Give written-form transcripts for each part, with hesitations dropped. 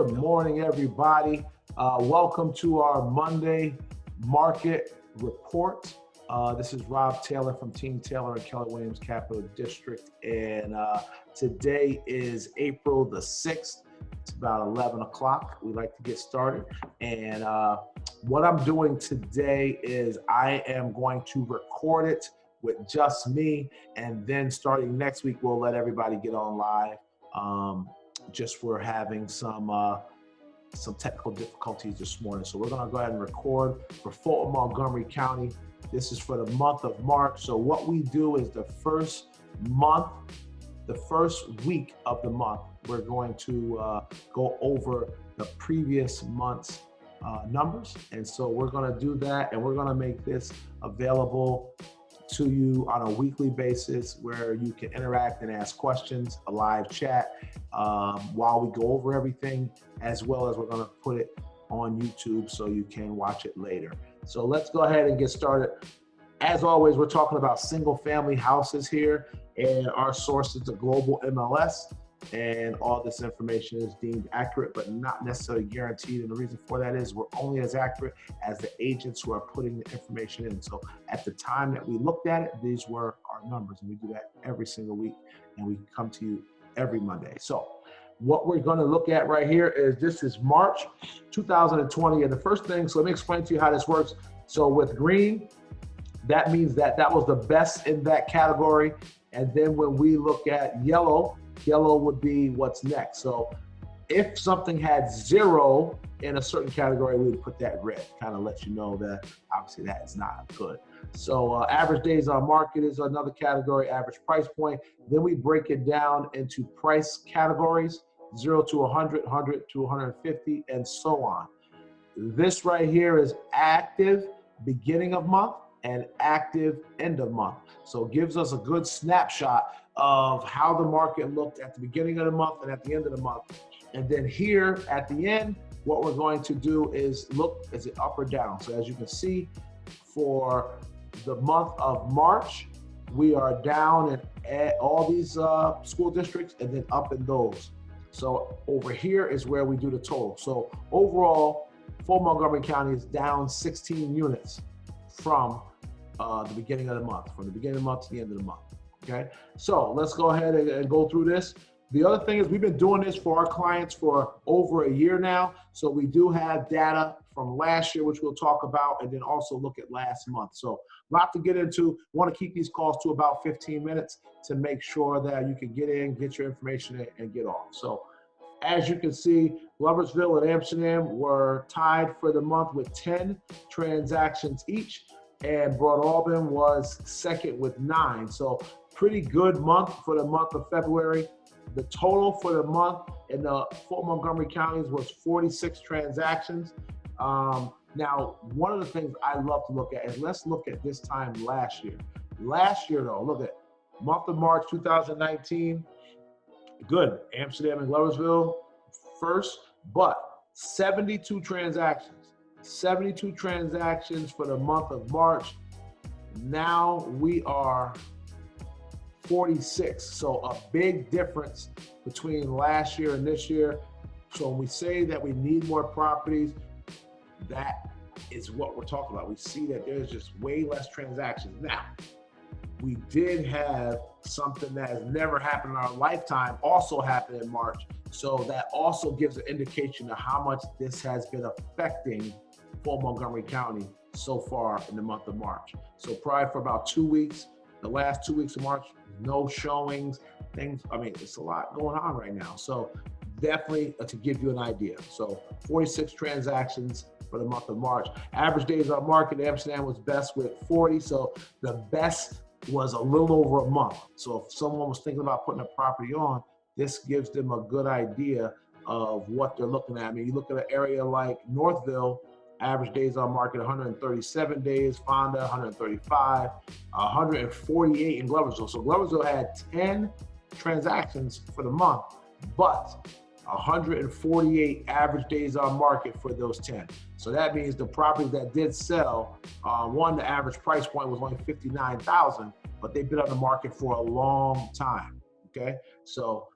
Good morning, everybody. Welcome to our Monday market report. This is Rob Taylor from Team Taylor and Keller Williams Capital District. And today is April the 6th. It's about 11 o'clock. We like to get started. And what I'm doing today is I am going to record it with just me. And then starting next week, we'll let everybody get on live. Just we're having some technical difficulties this morning. So we're gonna go ahead and record for Fulton Montgomery County. This is for the month of March. So what we do is the first week of the month, we're going to go over the previous month's numbers. And so we're gonna do that, and we're gonna make this available to you on a weekly basis where you can interact and ask questions, a live chat while we go over everything, as well as we're going to put it on YouTube so you can watch it later. So let's go ahead and get started. As always, we're talking about single family houses here, and our source is the Global MLS. And all this information is deemed accurate, but not necessarily guaranteed. And the reason for that is we're only as accurate as the agents who are putting the information in. So at the time that we looked at it, these were our numbers. And we do that every single week. And we come to you every Monday. So what we're going to look at right here is this is March 2020. And the first thing, so let me explain to you how this works. So with green, that means that was the best in that category. And then when we look at yellow would be what's next. So if something had 0 in a certain category, we would put that red, kind of let you know that obviously that is not good. So average days on market is another category, average price point. Then we break it down into price categories, 0 to 100, 100 to 150, and so on. This right here is active beginning of month and active end of month. So it gives us a good snapshot of how the market looked at the beginning of the month and at the end of the month. And then here at the end, what we're going to do is look, is it up or down? So as you can see, for the month of March, we are down in all these school districts and then up in those. So over here is where we do the total. So overall, Fulton Montgomery County is down 16 units from the beginning of the month, from the beginning of the month to the end of the month. Okay, so let's go ahead and go through this. The other thing is we've been doing this for our clients for over a year now. So we do have data from last year, which we'll talk about, and then also look at last month. So a lot to get into. Want to keep these calls to about 15 minutes to make sure that you can get in, get your information in, and get off. So as you can see, Gloversville and Amsterdam were tied for the month with 10 transactions each, and Broad Albin was second with 9. So pretty good month for the month of February. The total for the month in the Fulton Montgomery counties was 46 transactions. Now, one of the things I love to look at is let's look at this time last year. Last year, though, look at month of March 2019. Good. Amsterdam and Gloversville first, but 72 transactions. 72 transactions for the month of March. Now we are 46. So a big difference between last year and this year. So when we say that we need more properties, that is what we're talking about. We see that there's just way less transactions. Now, we did have something that has never happened in our lifetime also happen in March. So that also gives an indication of how much this has been affecting Fulton Montgomery County so far in the month of March. So probably for about 2 weeks, the last 2 weeks of March, no showings, things, I mean, it's a lot going on right now. So definitely to give you an idea. So 46 transactions for the month of March. Average days on market, Amsterdam was best with 40. So the best was a little over a month. So if someone was thinking about putting a property on, this gives them a good idea of what they're looking at. I mean, you look at an area like Northville, average days on market, 137 days, Fonda, 135, 148 in Gloversville. So Gloversville had 10 transactions for the month, but 148 average days on market for those 10. So that means the properties that did sell, one, the average price point was only $59,000, but they've been on the market for a long time, okay? So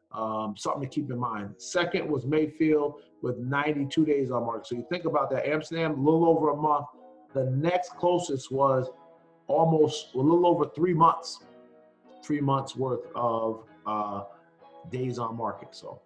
something to keep in mind. Second was Mayfield with 92 days on market. So you think about that. Amsterdam, a little over a month. The next closest was almost a little over 3 months. 3 months worth of days on market. So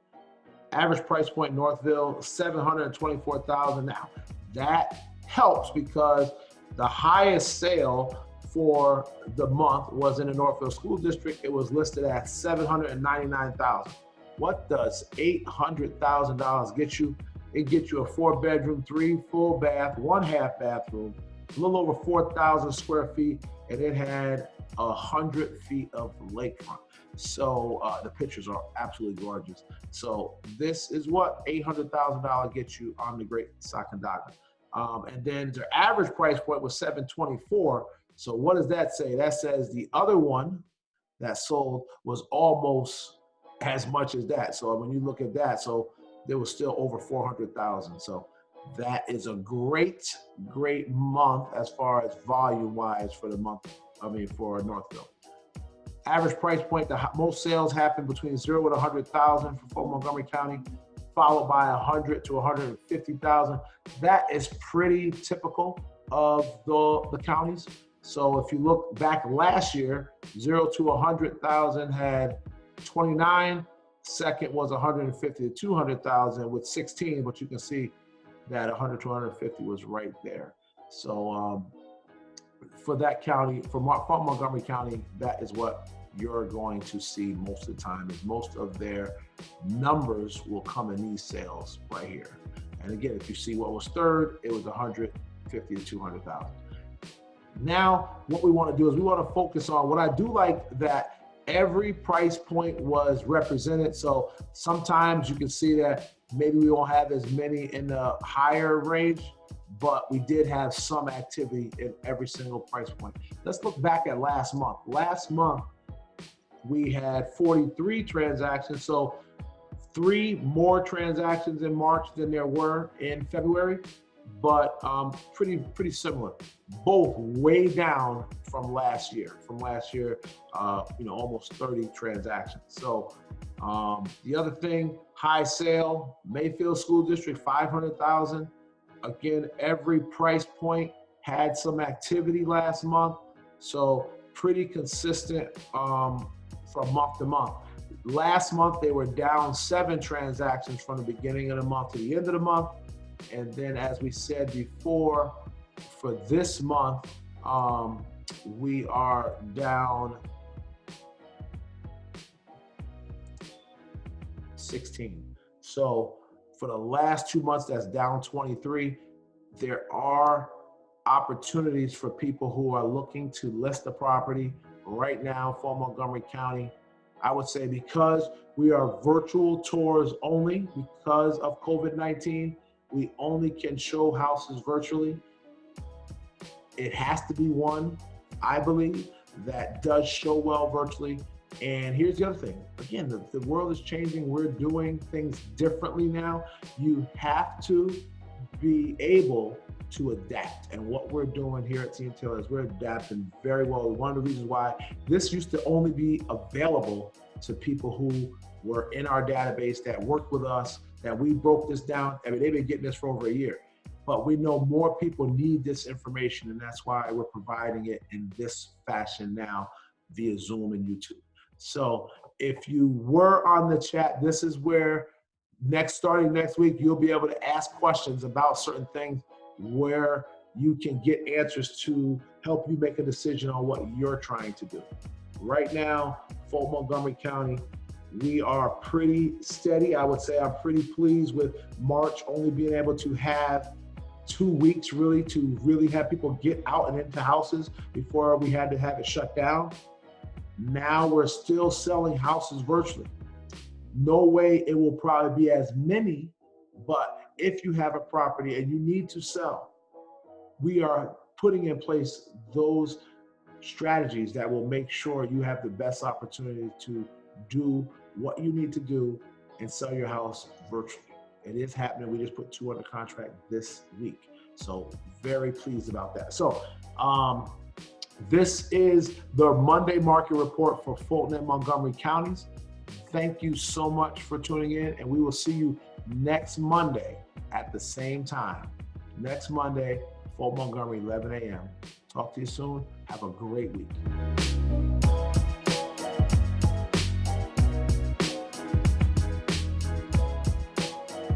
average price point Northville, 724,000. Now that helps because the highest sale for the month was in the Northville School District. It was listed at 799,000. What does $800,000 get you? It gets you a 4-bedroom, 3 full bath, 1 half bathroom, a little over 4,000 square feet, and it had 100 feet of lakefront. So the pictures are absolutely gorgeous. So this is what $800,000 gets you on the Great Sacandaga. And then their average price point was 724. So what does that say? That says the other one that sold was almost as much as that. So when you look at that, so there was still over 400,000. So that is a great month as far as volume wise for the month. For Northville. Average price point, the most sales happen between 0 and 100,000 for Montgomery County, followed by 100 to 150,000. That is pretty typical of the counties. So if you look back last year, 0 to 100,000 had 29. Second was 150 to 200,000 with 16, but you can see that 100 to 150 was right there. So for that county, for Montgomery County, that is what you're going to see most of the time, is most of their numbers will come in these sales right here. And again, if you see what was third, it was 150 to 200,000. Now, what we want to do is we want to focus on what I do like, that every price point was represented. So sometimes you can see that maybe we won't have as many in the higher range, but we did have some activity in every single price point. Let's look back at last month. Last month, we had 43 transactions. So 3 more transactions in March than there were in February, but pretty similar. Both way down from last year. Almost 30 transactions. So the other thing, high sale, Mayfield School District, 500,000. Again, every price point had some activity last month. So pretty consistent from month to month. Last month, they were down 7 transactions from the beginning of the month to the end of the month. And then, as we said before, for this month, we are down 16. So for the last 2 months, that's down 23. There are opportunities for people who are looking to list the property right now for Montgomery County. I would say because we are virtual tours only, because of COVID-19, we only can show houses virtually. It has to be one, I believe, that does show well virtually. And here's the other thing. Again, the world is changing. We're doing things differently now. You have to be able to adapt. And what we're doing here at CNTL is we're adapting very well. One of the reasons why this used to only be available to people who were in our database, that worked with us, that we broke this down. I mean, they've been getting this for over a year. But we know more people need this information, and that's why we're providing it in this fashion now via Zoom and YouTube. So if you were on the chat, this is where starting next week, you'll be able to ask questions about certain things where you can get answers to help you make a decision on what you're trying to do. Right now, for Montgomery County, we are pretty steady. I would say I'm pretty pleased with March only being able to have 2 weeks really to really have people get out and into houses before we had to have it shut down. Now we're still selling houses virtually. No way it will probably be as many, but if you have a property and you need to sell, we are putting in place those strategies that will make sure you have the best opportunity to do what you need to do and sell your house virtually. It is happening. We just put 2 under contract this week. So very pleased about that. So this is the Monday market report for Fulton and Montgomery counties. Thank you so much for tuning in, and we will see you next Monday at the same time. Next Monday, Fort Montgomery, 11 a.m. Talk to you soon. Have a great week.